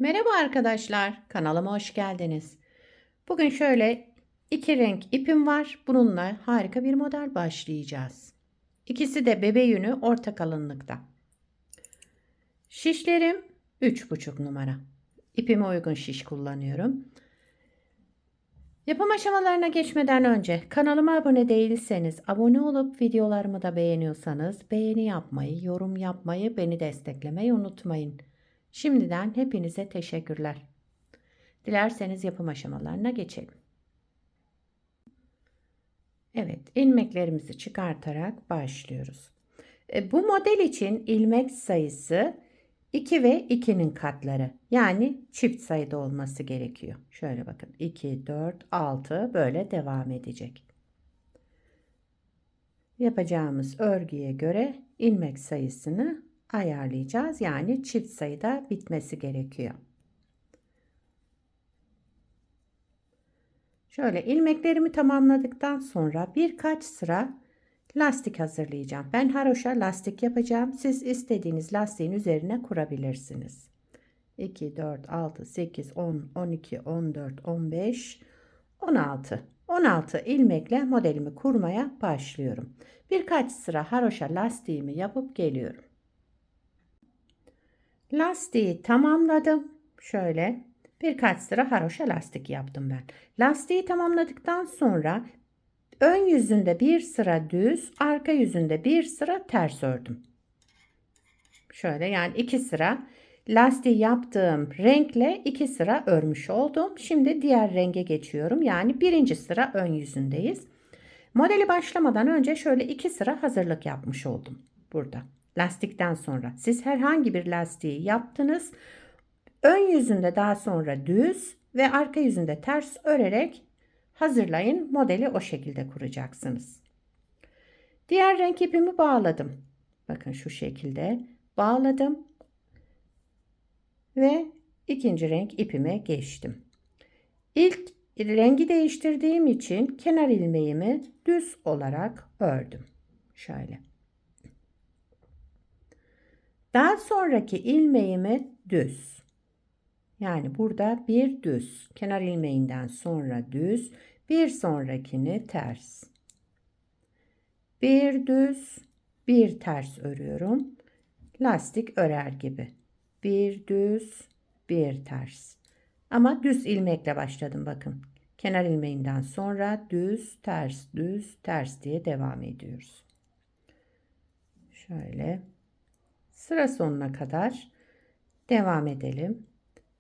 Merhaba arkadaşlar, kanalıma hoş geldiniz. Bugün şöyle iki renk ipim var. Bununla harika bir model başlayacağız. İkisi de bebe yünü orta kalınlıkta. Şişlerim 3,5 numara. İpime uygun şiş kullanıyorum. Yapım aşamalarına geçmeden önce kanalıma abone değilseniz, abone olup videolarımı da beğeniyorsanız beğeni yapmayı, yorum yapmayı, beni desteklemeyi unutmayın. Şimdiden hepinize teşekkürler. Dilerseniz yapım aşamalarına geçelim. Evet, ilmeklerimizi çıkartarak başlıyoruz. Bu model için ilmek sayısı 2 ve 2'nin katları. Yani çift sayıda olması gerekiyor. Şöyle bakın 2, 4, 6 böyle devam edecek. Yapacağımız örgüye göre ilmek sayısını ayarlayacağız. Yani çift sayıda bitmesi gerekiyor. Şöyle ilmeklerimi tamamladıktan sonra birkaç sıra lastik hazırlayacağım. Ben haroşa lastik yapacağım. Siz istediğiniz lastiğin üzerine kurabilirsiniz. 2, 4, 6, 8, 10, 12, 14, 15, 16. 16 ilmekle modelimi kurmaya başlıyorum. Birkaç sıra haroşa lastiğimi yapıp geliyorum. Lastiği tamamladım. Şöyle birkaç sıra haroşa lastik yaptım ben. Lastiği tamamladıktan sonra ön yüzünde bir sıra düz, arka yüzünde bir sıra ters ördüm. Şöyle yani 2 sıra lastiği yaptığım renkle 2 sıra örmüş oldum. Şimdi diğer renge geçiyorum. Yani birinci sıra ön yüzündeyiz. Modeli başlamadan önce şöyle 2 sıra hazırlık yapmış oldum burada. Lastikten sonra siz herhangi bir lastiği yaptınız. Ön yüzünde daha sonra düz ve arka yüzünde ters örerek hazırlayın. Modeli o şekilde kuracaksınız. Diğer renk ipimi bağladım. Bakın şu şekilde bağladım ve ikinci renk ipime geçtim. İlk rengi değiştirdiğim için kenar ilmeğimi düz olarak ördüm. Şöyle. Daha sonraki ilmeğimi düz. Yani burada bir düz. Kenar ilmeğinden sonra düz. Bir sonrakini ters. Bir düz, bir ters örüyorum. Lastik örer gibi. Bir düz, bir ters. Ama düz ilmekle başladım bakın. Kenar ilmeğinden sonra düz, ters, düz, ters diye devam ediyoruz. Şöyle sıra sonuna kadar devam edelim.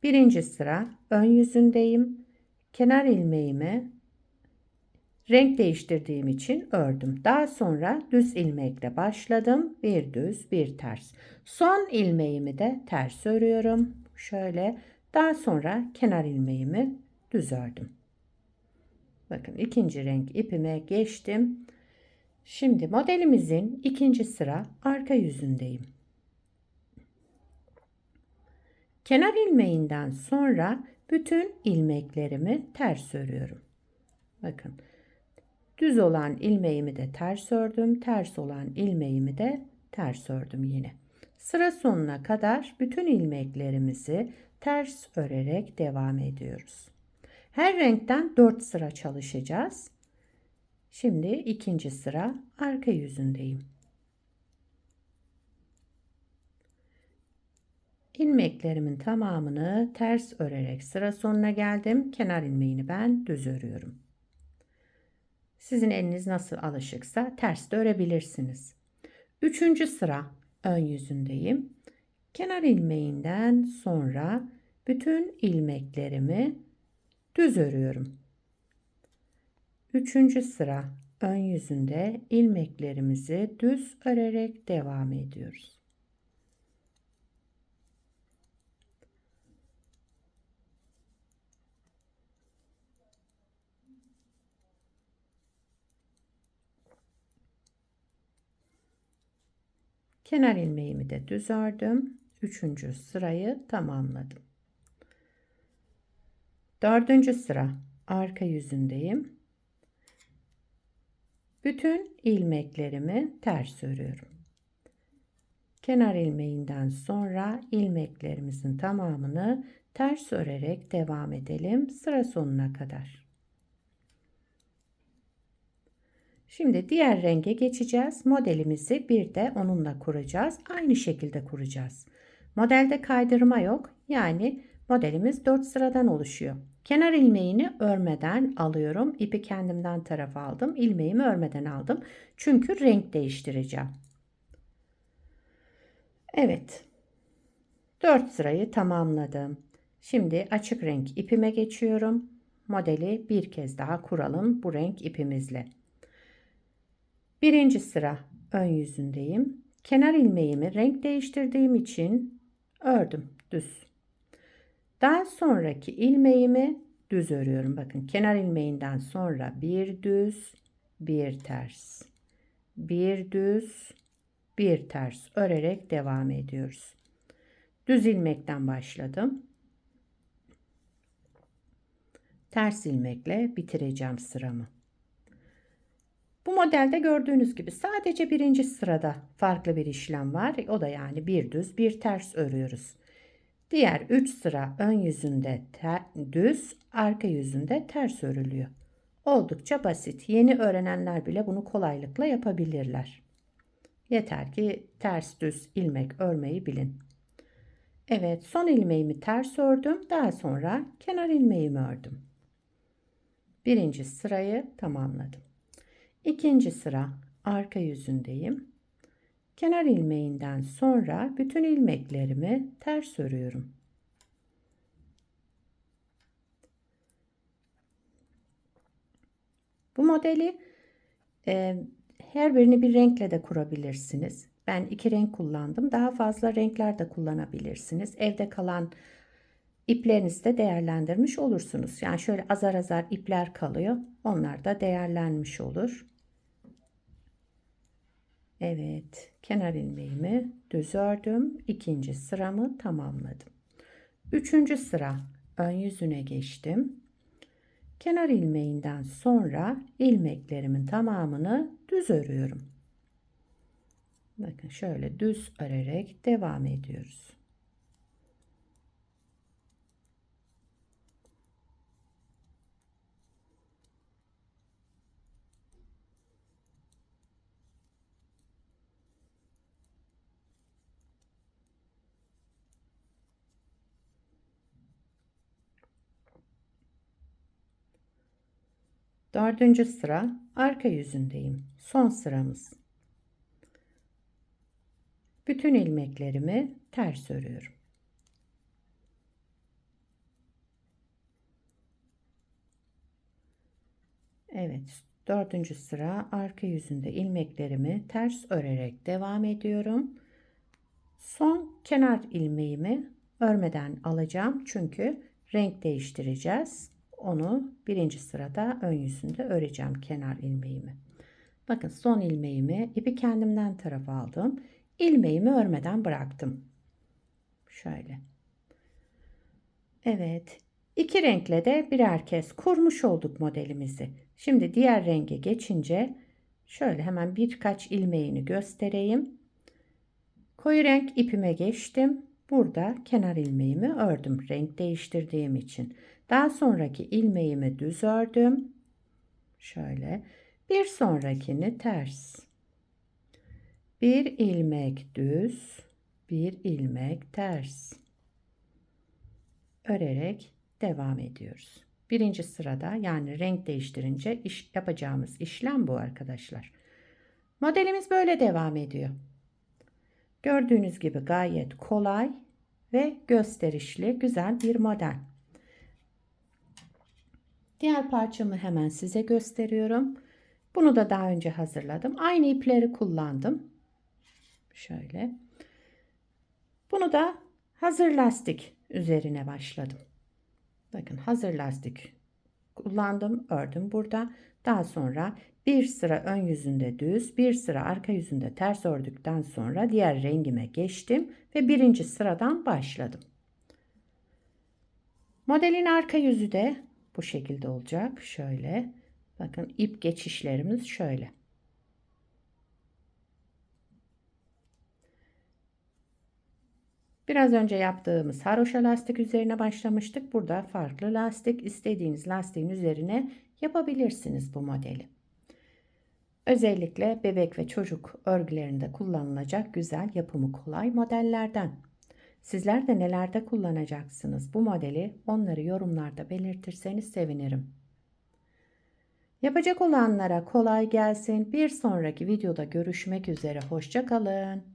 Birinci sıra ön yüzündeyim. Kenar ilmeğimi renk değiştirdiğim için ördüm. Daha sonra düz ilmekle başladım. Bir düz, bir ters. Son ilmeğimi de ters örüyorum. Şöyle. Daha sonra kenar ilmeğimi düz ördüm. Bakın ikinci renk ipime geçtim. Şimdi modelimizin ikinci sıra arka yüzündeyim. Kenar ilmeğinden sonra bütün ilmeklerimi ters örüyorum. Bakın. Düz olan ilmeğimi de ters ördüm. Ters olan ilmeğimi de ters ördüm yine. Sıra sonuna kadar bütün ilmeklerimizi ters örerek devam ediyoruz. Her renkten 4 sıra çalışacağız. Şimdi ikinci sıra arka yüzündeyim. İlmeklerimin tamamını ters örerek sıra sonuna geldim. Kenar ilmeğini ben düz örüyorum. Sizin eliniz nasıl alışıksa ters de örebilirsiniz. Üçüncü sıra ön yüzündeyim. Kenar ilmeğinden sonra bütün ilmeklerimi düz örüyorum. Üçüncü sıra ön yüzünde ilmeklerimizi düz örerek devam ediyoruz. Kenar ilmeğimi de düz ördüm. Üçüncü sırayı tamamladım. Dördüncü sıra arka yüzündeyim. Bütün ilmeklerimi ters örüyorum. Kenar ilmeğinden sonra ilmeklerimizin tamamını Ters örerek devam edelim sıra sonuna kadar. Şimdi diğer renge geçeceğiz. Modelimizi bir de onunla kuracağız. Aynı şekilde kuracağız. Modelde kaydırma yok. Yani modelimiz 4 sıradan oluşuyor. Kenar ilmeğini örmeden alıyorum. İpi kendimden tarafa aldım. İlmeğimi örmeden aldım. Çünkü renk değiştireceğim. Evet. 4 sırayı tamamladım. Şimdi açık renk ipime geçiyorum. Modeli bir kez daha kuralım bu renk ipimizle. Birinci sıra ön yüzündeyim. Kenar ilmeğimi renk değiştirdiğim için ördüm düz. Daha sonraki ilmeğimi düz örüyorum. Bakın kenar ilmeğinden sonra bir düz, bir ters. Bir düz, bir ters örerek devam ediyoruz. Düz ilmekten başladım. Ters ilmekle bitireceğim sıramı. Bu modelde gördüğünüz gibi sadece birinci sırada farklı bir işlem var. O da yani bir düz bir ters örüyoruz. Diğer 3 sıra ön yüzünde düz, arka yüzünde ters örülüyor. Oldukça basit. Yeni öğrenenler bile bunu kolaylıkla yapabilirler. Yeter ki ters düz ilmek örmeyi bilin. Evet, son ilmeğimi ters ördüm. Daha sonra kenar ilmeğimi ördüm. Birinci sırayı tamamladım. İkinci sıra arka yüzündeyim. Kenar ilmeğinden sonra bütün ilmeklerimi ters örüyorum. Bu modeli her birini bir renkle de kurabilirsiniz. Ben 2 renk kullandım. Daha fazla renkler de kullanabilirsiniz. Evde kalan iplerinizi de değerlendirmiş olursunuz. Yani şöyle azar azar ipler kalıyor. Onlar da değerlenmiş olur. Evet, kenar ilmeğimi düz ördüm. İkinci sıramı tamamladım. Üçüncü sıra ön yüzüne geçtim. Kenar ilmeğinden sonra ilmeklerimin tamamını düz örüyorum. Bakın şöyle düz örerek devam ediyoruz. Dördüncü sıra arka yüzündeyim. Son sıramız. Bütün ilmeklerimi ters örüyorum. Evet, dördüncü sıra arka yüzünde ilmeklerimi ters örerek devam ediyorum. Son kenar ilmeğimi örmeden alacağım çünkü renk değiştireceğiz. Onu birinci sırada ön yüzünde öreceğim kenar ilmeğimi. Bakın son ilmeğimi ipi kendimden tarafa aldım. İlmeğimi örmeden bıraktım. Şöyle. Evet. İki renkle de birer kez kurmuş olduk modelimizi. Şimdi diğer renge geçince şöyle hemen birkaç ilmeğini göstereyim. Koyu renk ipime geçtim. Burada kenar ilmeğimi ördüm renk değiştirdiğim için. Daha sonraki ilmeğimi düz ördüm. Şöyle. Bir sonrakini ters. Bir ilmek düz, bir ilmek ters. Örerek devam ediyoruz. Birinci sırada yani renk değiştirince yapacağımız işlem bu arkadaşlar. Modelimiz böyle devam ediyor. Gördüğünüz gibi gayet kolay ve gösterişli güzel bir model. Diğer parçamı hemen size gösteriyorum. Bunu da daha önce hazırladım. Aynı ipleri kullandım. Şöyle. Bunu da hazır lastik üzerine başladım. Bakın hazır lastik kullandım, ördüm burada. Daha sonra bir sıra ön yüzünde düz, bir sıra arka yüzünde ters ördükten sonra diğer rengime geçtim ve birinci sıradan başladım. Modelin arka yüzü de bu şekilde olacak. Şöyle. Bakın ip geçişlerimiz şöyle. Biraz önce yaptığımız haroşa lastik üzerine başlamıştık. Burada farklı lastik, istediğiniz lastiğin üzerine yapabilirsiniz bu modeli. Özellikle bebek ve çocuk örgülerinde kullanılacak güzel, yapımı kolay modellerden. Sizler de nelerde kullanacaksınız bu modeli, onları yorumlarda belirtirseniz sevinirim. Yapacak olanlara kolay gelsin. Bir sonraki videoda görüşmek üzere. Hoşça kalın.